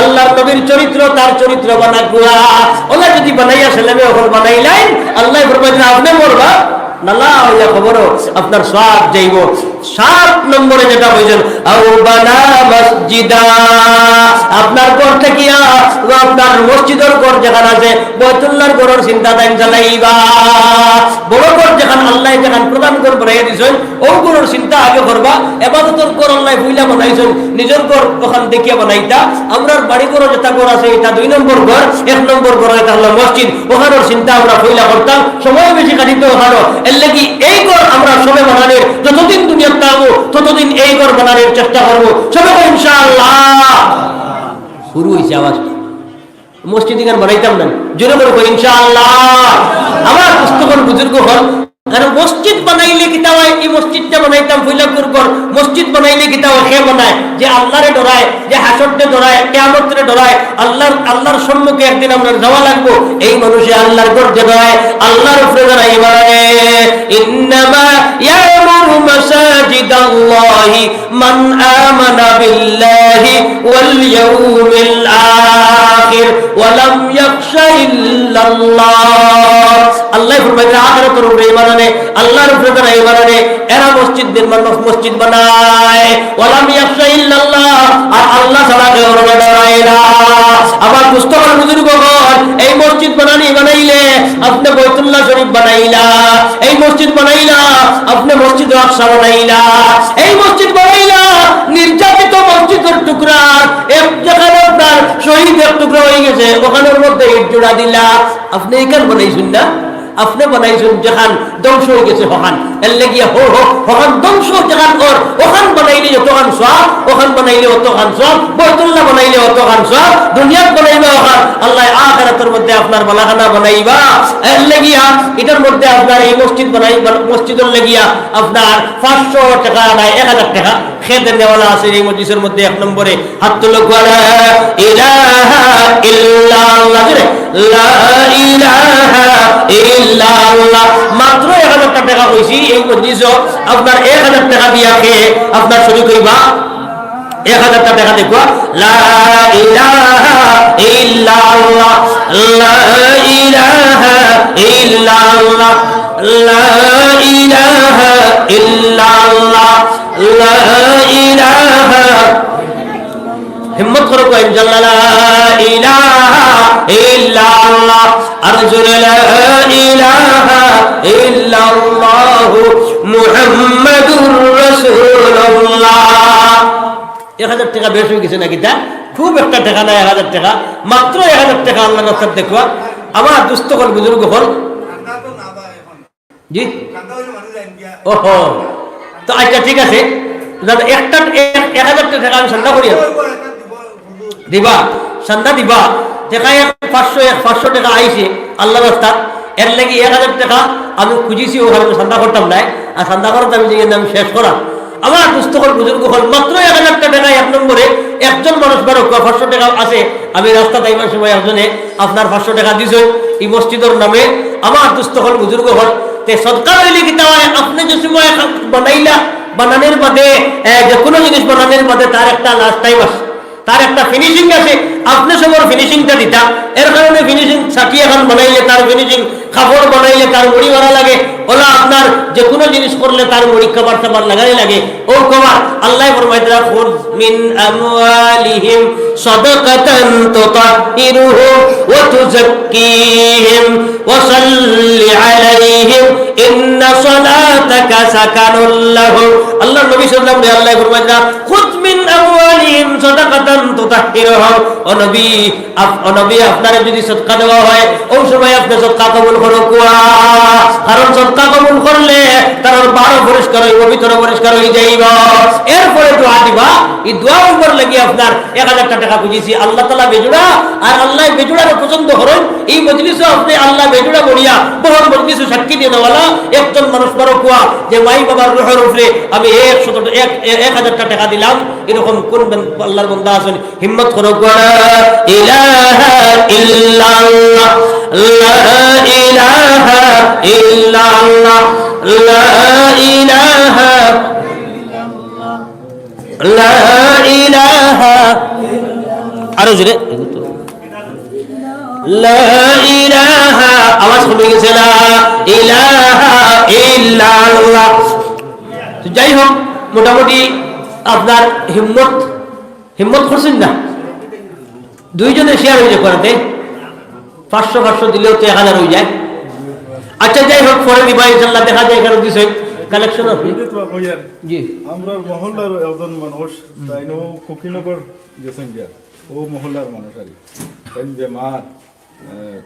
আল্লাহর নবীর চরিত্র তার চরিত্র বানা কুয়া। ওলা যদি বানাইয়া ছেলেমে ওখানে বানাইলেন আল্লাহ ফরমাইলেন আপনি মরবা নালা হইয়া খবর আপনার সব যাইব। 7 নম্বরে যেটা হইছেন আও বানা মসজিদা, আপনার ঘর থেকে আপনার মসজিদের ঘর যেখানে আছে বাইতুল্লাহর ঘরের চিন্তা তাই চালাইবা। বড় ঘর যেখানে আল্লাহ যেখানে প্রদান করে বানাইয়া দিয়েছেন ও ঘরের চিন্তা আগে করবা। এবাদতের ঘর আল্লাহ বুইলা বানাইছেন, নিজের ঘর ওখান দেখিয়া বানাইতা। আমরার বাড়ি ঘর যেটা ঘর আছে এটা 2 নম্বর ঘর, 1 নম্বর ঘর এটা হলো মসজিদ, ওখানের চিন্তা আমরা বুইলা করতাম, সময় বেশি কাটিত ওখানে। এর লাগি এই ঘর আমরা সবে বানানোর যতদিন দুনিয়ার থাকবো ততদিন এই ঘর বানানোর চেষ্টা করবো সবে ইনশাআল্লাহ। শুরু হয়েছে আওয়াজ, মসজিদ বানাইতাম না, জোরে বলবো ইনশাআল্লাহ। আমার পুস্তকের বুজুর্গ হল কারণ মসজিদ বানাইলে কিতা হয়, এই মসজিদটা বানাইতাম ফুইলাপুর ঘর, মসজিদ বানাইলে কিতা হয়, সে বানায় যে আল্লাহরে ডরায়, যে হাসরতে ডরায়, কিয়ামতরে ডরায়, আল্লাহর সম্মুখে একদিন আমরা যাওয়া লাগবো, এই মানুষে আল্লাহর ঘর যে ডরায়, আল্লাহর উপরে ডরাই মানে ইন্নামা ইয়ামুরু মাসাজিদাল্লাহি মান আমানা বিল্লাহি ওয়াল ইয়াউমিল আখির ওয়া লাম ইয়াখশা ইল্লাল্লাহ। আল্লাহ ফরমায় আখিরাতের উপরে ঈমান আনে, আল্লাহর উপরে যারা ঈমান আনে এরা মসজিদ বানায়, ওয়ালাম ইয়াখশা ইল্লাল্লাহ, আর আল্লাহ ছাড়া কেউ ডরায় না। আবার মুস্তাফার বুজুর্গগণ এই মসজিদ বানাইলে আপনি বাইতুল্লাহ শরীফ বানাইলা, এই মসজিদ বানাইলা আপনি মসজিদ আকসা বানাইলা, এই মসজিদ বানাইলা নির্যাতিত মসজিদের টুকরা এক যেখানে আপনার শহীদের টুকরা হয়ে গেছে ওখানের মধ্যে ইট জোড়া দিলা, আপনি এইখান বানাইছেন না, আপনি বানাইছেন যেখান ধ্বংস হয়ে গেছে হখান, এর লেগিয়া হখান ধ্বংস যেখান ওর ওখান বানাইলে যতখান সব, ওখান বানাইলে অতখান সব, বাইতুল্লাহ বানাইলে অতখান সব, দুনিয়াত বানাইবা ওখান, আল্লাহ আখিরাতের মধ্যে আপনার বালাখানা বানাইবা। এর লেগিয়া এটার মধ্যে আপনার এই মসজিদ মসজিদের লেগিয়া আপনার 500 টাকা নাই 1000 টাকা খেদের নেওয়ালা আছে এই মসজিদের মধ্যে। এক নম্বরে হাত তুলো, লা ইলাহা ইল্লাল্লাহ, লা ইলাহা ইল্লাল্লাহ, মাত্র 1000 টাকা কইছি এই মসজিদ আপনার 1000 টাকা দিয়া খেয়ে আপনার শুরু কইবা 1000 টাকা দেখো, লা ইলাহা ইল্লাল্লাহ, লা ইলাহা ইল্লাল্লাহ, লা ইলাহা ইল্লাল্লাহ, লা ইলাহা, হিম্মত করো কই ইনশাআল্লাহ, লা ইলাহা ইল্লাল্লাহ, আর জোরে লা ইলাহা ইল্লাল্লাহ মুহাম্মাদুর রাসূলুল্লাহ। 1000 টাকা বেশ হয়ে গেছে নাকি? তা খুব একটা টাকা না, 1000 টাকা, মাত্র 1000 টাকা আল্লাহ রাস্তায় দেখবা। আমার দুস্থকল বুজুর্গ হল জি, ওহো, তো আচ্ছা ঠিক আছে, একটা 1000 টাকা আমি সন্ধ্যা করি দিবা, সন্ধ্যা দিবা টাকা 500 টাকা আইছে আল্লাহ রাস্তার, এর লাগি 1000 টাকা আমি খুঁজিছি, ওখানে সন্ধ্যা করতাম নাই, আর সন্ধ্যা করতে আমি যে আমি শেষ করা। আমার দুস্থকল বুজুর্গ হল মাত্র 1000 টাকা। এক নম্বরে একজন মানুষ বারো 500 টাকা আছে, আমি রাস্তা তাইবার সময় একজনে আপনার 500 টাকা দিছ এই মসজিদের নামে। আমার দুস্থকল বুজুর্গ হল তে সদকা হইলে কি তা হয়, আপনি যে সময় বানাইলা বানানোর বাদে যে কোনো জিনিস বানানোর বাদে তার একটা লাস্ট টাইম আছে, তার একটা ফিনিশিং আছে, আপনি সবার ফিনিশিংটা দিতা। এর কারণে ফিনিশিং ছাকি এখন বানাইলে তার ফিনিশিং, কাপড় বানাইলে তার মুড়ি মারা লাগে, ওলা আপনার যে কোনো জিনিস করলে তার মুড়ি খাবার টাবার লাগাই লাগে। ও খাবার আল্লাহ ফরমাইতরা, খুদ মিন আমওয়ালিহিম সাদাকাতান তুতাহিরুহুম ওয়া তুযাক্কিহিম ওয়া সাল্লি আলাইহিম ইন্না সালাতাকা সাকানুল লাহুম। আল্লাহ নবী সাল্লাল্লাহু আলাইহি আল্লাহ ফরমাইতরা, খুদ মিন আমওয়ালিহিম সাদাকাতান তুতাহিরুহুম, ও নবী আপনার যদি সদকা দেওয়া হয় ওই সময় আপনি সদকা কবুল করো, কারণ সদকা কবুল করলে তার 12 পরিষ্কার হইব, ভিতরে পরিষ্কার হয়ে যাইব। এরপরে দোয়া দিবা, এই দোয়ার উপর লাগি আপনার 1000 টাকা বুঝিয়েছি আল্লাহ তাআলা বেজুড়া, আর আল্লাহ বেজুড়ার পছন্দ করেন। এই মজলিসে আপনি আল্লাহ বেজুড়া বলিয়া বহু মজলিস সাক্ষী দিয়ে দেওয়ালা একজন মানুষ বড় কুয়া যে মাই বাবার রুহের উপরে আমি 1000 টাকা দিলাম, এরকম কোন আল্লাহর বান্দা আছেন? হিম্মত করো, লা ইলাহা ইল্লাল্লাহ, লা ইলাহা ইল্লাল্লাহ, লা ইলাহা ইল্লাল্লাহ, লা ইলাহা, আরো জোরে, লা ইলাহা, আওয়াজ কমে গেছে, লা ইলাহা ইল্লাল্লাহ। যাই হোক, মোটামুটি আপনার হিম্মত করছেন না, দুইজনে শেয়ার হয়ে যায় করাতে, 500 দিলেও তো 1000 হয়ে যায়। আচ্ছা যাই হোক, পরে দিবা ইনশাআল্লাহ, দেখা যায় এখানে দিছে কালেকশন আছে। জি, আমরা মহল্লার একজন মানুষ তাইনো কুকিনগর গেছেন গিয়া, ও মহল্লার মানুষ আর তাই বেমার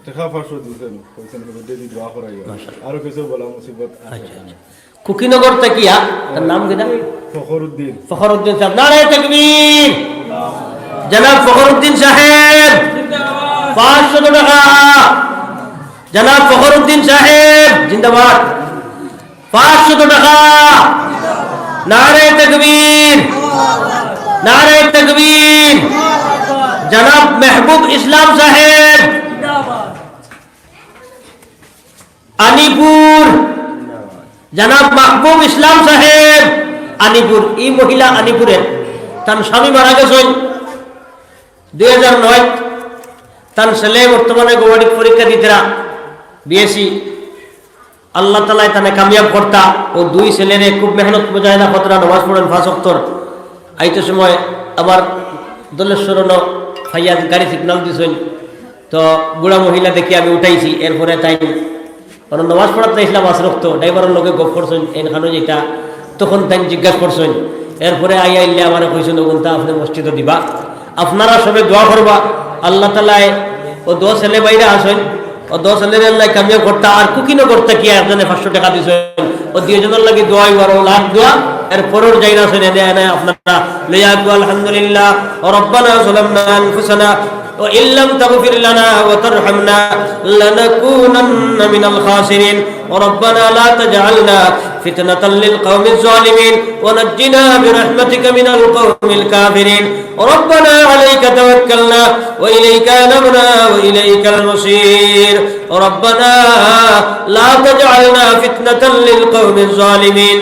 টাকা 500 দিয়েছেন, কইছেন যদি দোয়া করাইবা, আরো কিছু বলা মুসিবত। আচ্ছা, কুকিনগর তাকিয়া তার নাম কি? ফখরউদ্দিন সাহেব, নারে তাকবীর, জনাব ফখরউদ্দিন সাহেব, 500 টাকা, জনাব ফখরউদ্দিন সাহেব জিন্দাবাদ। 500 টাকা। নারে তাকবীর, নারে তাকবীর। জনাব মেহবুব ইসলাম সাহেব, আনিপুর। জনাব মাহবুব ইসলাম সাহেব, আনিপুর। এই মহিলা আনিপুরের, তার স্বামী মারা গেছেন 2009। তার ছেলে বর্তমানে গৌহাটি পরীক্ষা দিতেরা বিএসসি। আল্লাহ তাআলা তানে কামিয়াব করতা। ও 2 ছেলেরে খুব মেহনত মুজাহিদা খতরা নামাজ পড়েন 5 ওয়াক্ত। আইতে সময় আবার দলেশ্বরণ ফাইয়াজ গাড়ি সিগনাল দিছেন, তো বুড়া মহিলা দেখি আমি উঠাইছি। এরপরে তাই নামাজ পড়াতে ইসলাম 5 ওয়াক্ত ড্রাইভারের লোকে গপ করছেন এখানে যেটা, তখন তাই জিজ্ঞাসা করছেন। এরপরে আইয়া ইল্লে আমার কইছেন ওগুনটা আপনি মসজিদে দিবা, আপনারা সবে দোয়া করবা। আল্লাহ তাআলায় ও 2 ছেলে বাইরে আসেন, ও 2 ছেলের আল্লাহ কামিয়াব করতা। আর কুকিনো করতে কি একজনে 500 টাকা দিছেন, ও 2 জনের লাগি দোয়া আর লাখ দোয়া। এরপরের যাইরা আছেন এনে এনে আপনারা লইয়া দোয়া। আলহামদুলিল্লাহ রব্বানা যালামনা আনফুসানা وإن لم تغفر لنا وترحمنا لنكونن من الخاسرين وربنا لا تجعلنا فتنة للقوم الظالمين ونجنا برحمتك من القوم الكافرين ربنا عليك توكلنا وإليك أنبنا وإليك المصير ربنا لا تجعلنا فتنة للقوم الظالمين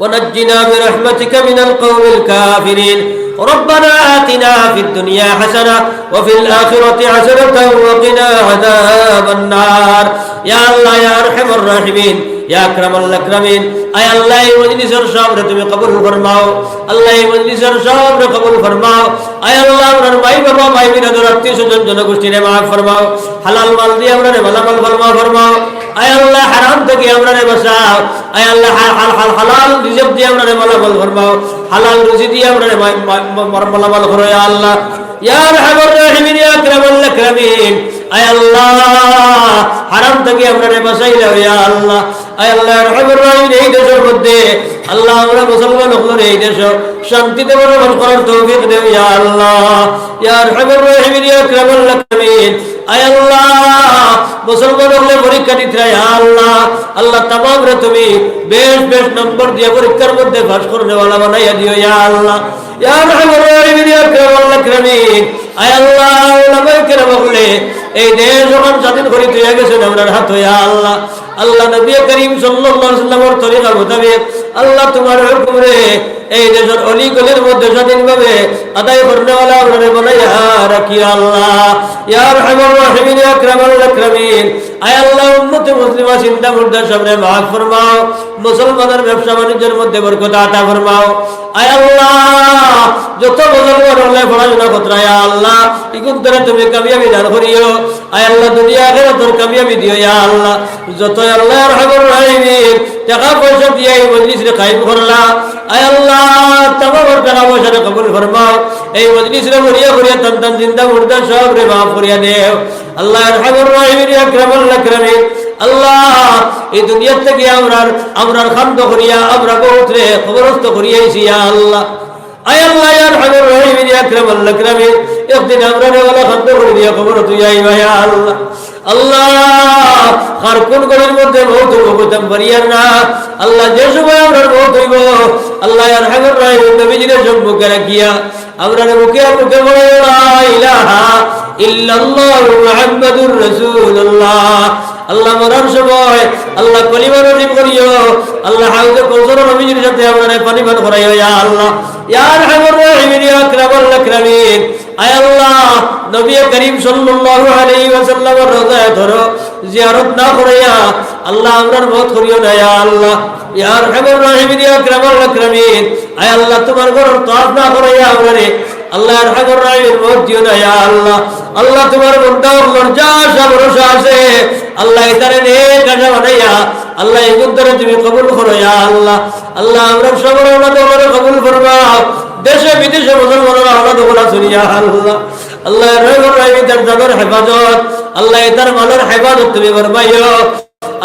ونجنا برحمتك من القوم الكافرين ربنا آتنا في الدنيا حسنة وفي الآخرة حسنة وقنا عذاب النار يا الله يا أرحم الراحمين يا أكرم الأكرمين أي الله مجلس الشامر تمہیں قبول فرماؤ الله مجلس الشامر قبول فرماؤ أي الله امرار بھائی بابا بھائی میرا درتی سجن جن گوشتی نے معاف فرماؤ حلال مال دی امرار بھلا مال فرماؤ أي الله حرام تکی امرار بچاؤ أي الله حلال رزق دی امرار بھلا مال فرماؤ حلال رزق دی امرار بھلا مال فرماؤ يا الله يا أرحم الراحمين يا أكرم الأكرمين أي الله حرام تکی امرار بچاইলাও يا الله أي الله أرحم الراحمين এই দেশের মধ্যে আল্লাহ আমরা মুসলমান হলো এই দেশ শান্তিতে বসবাস করার তৌফিক দেও ইয়া আল্লাহ ইয়া আরহামুর রাহিমিন ইয়া আকরামুল আকরামিন আয় আল্লাহ মুসলমান হলে পরীক্ষা দিতে ইয়া আল্লাহ আল্লাহ तमाम রে তুমি বেশ বেশ নম্বর দিয়ে পরীক্ষার মধ্যে পাস করনে वाला বানাইয়া দিও ইয়া আল্লাহ ইয়া আরহামুর রাহিমিন ইয়া আকরামুল আকরামিন আয় আল্লাহ উলামায়ে কেরাম বলে এই দেশ যখন স্বাধীন করে তুই গেছেন আমরার হাত ইয়া আল্লাহ আল্লাহ নবী করিম সাল্লাল্লাহু আলাইহি ওয়াসাল্লামের তরিকা মোতাবেক আল্লাহ তোমার হুকুম রে এই দেশের অলি গলির মধ্যে স্বাধীনভাবে আদায় করনে वाला আমরারে বানাইয়া রাখি আল্লাহ ইয়া আরহামুর রাহিমিন ইয়া আকরামুল আকরামিন আয় আল্লাহ উম্মতে মুসলিমা চিন্তা মুর্দা সবরে মাফ ফরমাও মুসলমানের ব্যবসা বাণিজ্যের মধ্যে বরকত আতা ফরমাও আয় আল্লাহ যত মুসলমান হলে পড়াশোনা করতে ইয়া আল্লাহ ইকুন ধরে তুমি কামিয়াবি দান করিও আয় আল্লাহ দুনিয়া আখিরাতের কামিয়াবি দিও ইয়া আল্লাহ যত আল্লাহ আরহামুর রাহিমিন টাকা পয়সা দিয়ে এই মজলিসে কায়েম করলা আয় আল্লাহ तमाम টাকা পয়সা কবুল ফরমাও এই মজলিসে মরিয়া করিয়া তন জিন্দা মুর্দা সব রে মাফ করিয়া দেও আল্লাহ আরহামুর রাহিমিন ইয়া আকরামুল আকরামিন আল্লাহ এই দুনিয়া থেকে আমরার খান্দ করিয়া আমরা বহুত রে খবরস্ত করিয়াইছি ইয়া আল্লাহ আয় আল্লাহ ইয়া আরহামুর রাহিমিন ইয়া আকরামুল আকরামিন একদিন আমরা রে ওয়ালা খান্দ করিয়া খবর তুই আইবা ইয়া আল্লাহ আল্লাহ আর কোন গলির মধ্যে বহুত হইবতাম পারিয়ার না আল্লাহ যে সময় আমরা বহুত হইব আল্লাহ ইয়া আরহামুর রাহিমিন নবীজির সম্মুখে রাখিয়া আমরা মুখে মুখে বলে লা ইলাহা ইল্লাল্লাহ মুহাম্মাদুর রাসূলুল্লাহ আল্লাহ মরার সময় আল্লাহ কলিমা নসিব করিও আল্লাহ হাউজে কৌসর নবীজির সাথে আমরা পানি পান করাইও ইয়া আল্লাহ ইয়া আরহামুর রাহিমিন ইয়া আকরামুল আকরামিন আয় আল্লাহ নবী করিম সাল্লাল্লাহু আলাইহি ওয়াসাল্লামের রওজা ধরো জিয়ারত না করাইয়া আল্লাহ আমরার মত করিও না ইয়া আল্লাহ ইয়া আরহামুর রাহিমিন ইয়া আকরামুল আকরামিন আয় আল্লাহ তোমার ঘরের তওয়াফ না করাইয়া আমরারে আল্লাহ আরহামুর রাহিমিন মত দিও না ইয়া আল্লাহ আল্লাহ তোমার বান্দা লজ্জা ভরসা আছে আল্লাহ ইতারে নেক কাজ বানাইয়া আল্লাহ এগুন ধরে তুমি কবুল করো ইয়া আল্লাহ আল্লাহ আমরা সবার ওনাদের কবুল ফরমাও দেশে বিদেশে মুসলমানরা আলাদা বলা শুনিয়া আল্লাহ আল্লাহ রহমান রাহিম তার জানের হেফাজত আল্লাহ তার মালের হেফাজত তুমি ফরমাইও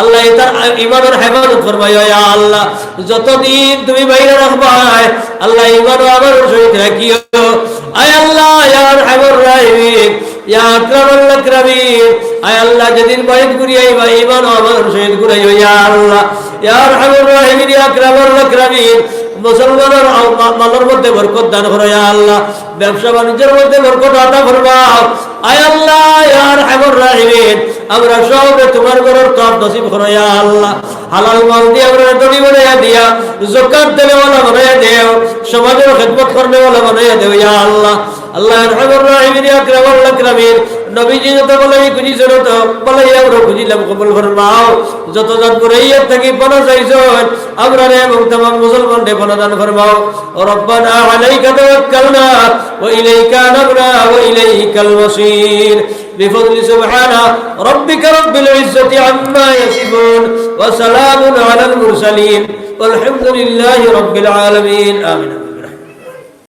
আল্লাহ তার ঈমানের হেফাজত ফরমাইও ইয়া আল্লাহ যতদিন তুমি বাইরে রাখবাই আল্লাহ ঈমান ও আমল সহিত রাখিও আয় আল্লাহ ইয়া আরহামুর রাহিমিন ইয়া আকরামুল আকরামিন আয় আল্লাহ যেদিন বাইত ঘুরিয়াই বা ঈমান ও আমল সহিত ঘুরাইও ইয়া আল্লাহ ইয়া আরহামুর রাহিমিন ইয়া আকরামুল আকরামিন মুসলমানের মালের মধ্যে বরকত দান করো ইয়া আল্লাহ ব্যবসা বাণিজ্যের মধ্যে বরকত আতা ফরমাও আয় আল্লাহ ইয়া আরহামুর রাহিমিন আমরা সবে তোমার ঘরের কাজ নসিব করো ইয়া আল্লাহ হালাল মাল দিয়ে আমরা ধনী বানাইয়া দিয়া যাকাত দেওয়া ওয়ালা বানাইয়া দেও সমাজের খিদমত করনে ওয়ালা বানাইয়া দেও ইয়া আল্লাহ আল্লাহ আরহামুর রাহিমিন ইয়া আকরামুল আকরামিন নবীজি যত বলে খুঁজি ছিল তো বলে আমরা খুঁজিলাম কবুল ফরমাও যত জাত করে ইয়া থাকি বনা চাইছেন আমরা রে এবং तमाम মুসলমান রে বনা দান ফরমাও রব্বানা আলাইকা তাওয়াক্কালনা ওয়া ইলাইকা আনাবনা ওয়া ইলাইকাল মাসির بفضل سبحان ربك رب العزة عما يصفون وسلام على المرسلين والحمد لله رب العالمين آمين